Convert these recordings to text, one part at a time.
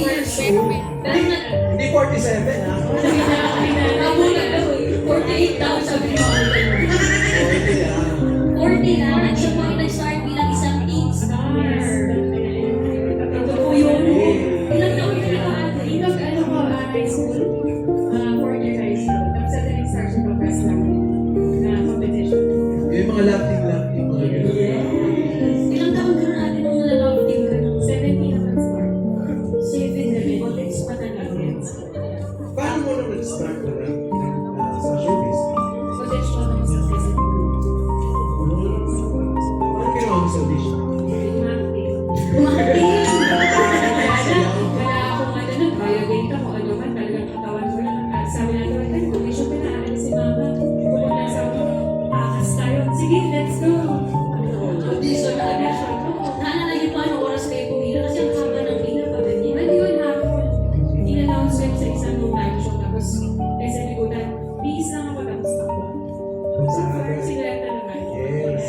40 years old. Hindi 47, ha? Nabulan daw eh. 48 daw sabi mo. 40, ha? 40 na, at siya po ay nag-start bilang isang teen star. Ito po yun. Ilang taon ka na ba? High school, 4-year high school. Tapos sa nag-start siya ng press namin na competition. Yung mga love-team, mga gano'n. Ilang taon ka na natin nung nalove team ka na? 17 na nag-start. 7, college pa talaga. Paano mo na nag-start na sa showbiz? Audition ako sa SSB. Paano ginawa mo sa audition? Acting. Umakting! Wala akong biodata kung ano man, talagang katawan ko lang. Sabi na doon, ay, audition ka na, alam si mama. Pumunta sa takas tayo. Sige, let's go. Audition na agad. Naalala paano oras kayo pumila kasi ang haba ng pila pa ba niya? Hindi ko hapon. In-announce ko sa isang time show. Tapos, kasi nigutan, bihis lang ako tapos ako. So, parang sinuleta naman. Yes.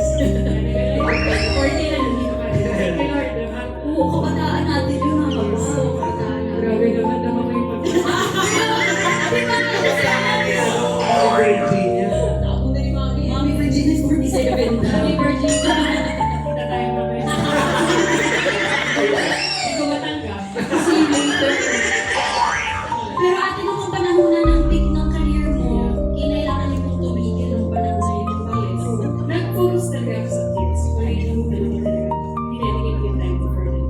40 na, nandito ka rin. Kay Lord, Oo, kabataan natin yun mga kabataan. Kabataan natin. grabe naman naman ko yung Virginia. Ako na ni Mami. Mami Virginia is 47 na. Mami Virgin. Kita tayo mamaya. Hindi ko matanggap. See you later. Pero ate, nung ang panahonan ng peak ng career mo, kinailangan niyo pong tumigil nung panahon na yun. Nag-focus talaga ako sa kids. Wala yung ganun talaga. Dinedicate yung time ko for them.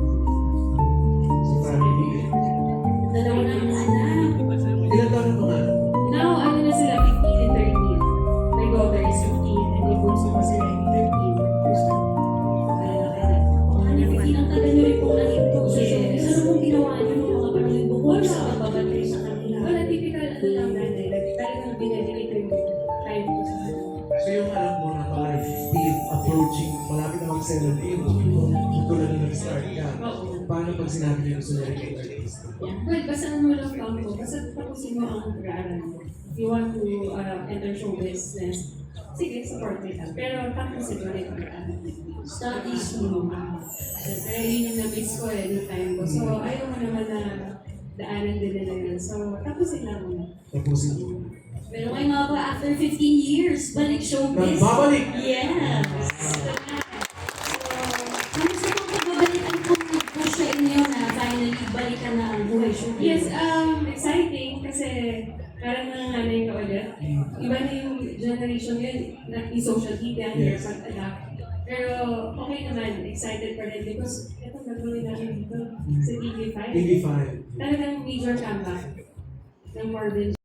Sa family. Dalawa na ang anak. Ilan taon ang mga anak? Now, ano na sila, 15 and 13. My daughter is 15 and yung bunso ko sila 13 years old. Ano, ang tagal niyo rin pong naging po sa showbiz. Ano pong ginawa niyo nung mga panahon bukod sa pagbabantay sa kanila? Wala, typical ano lang nanay. Talagang dinedicate yung time ko sa kanila. So yung anak mo na mga 15, approaching, malapit na mag 17, kung tulad na nag-start ka. Oo. Paano pag sinabi niya gusto niya rin artist? Well, basta ano lang lang ko. Basta tapusin mo ang pag-aaral mo. You want to enter show business, sige, support mo lang. Pero tapusin mo rin ang pag-aaral. Studies mo. Siyempre, yun yung na-miss ko eh, yung time ko. So, ayaw mo naman na daanan din nila yun. So, tapusin lang mo. Tapusin mo. Pero ngayon nga ba, after 15 years, balik showbiz. Nagbabalik! Yes! Kamusta pong pagbabalik ang push sa inyo na finally balikan na ang buhay showbiz? Yes, exciting kasi parang nanganganay ka ulit. Iba na yung generation yun, yung social media, yung Yes. pag-adapt. Pero okay naman, excited pa rin because ito gagawin namin dito sa TV5. TV5. Talagang major comeback ng Marvin.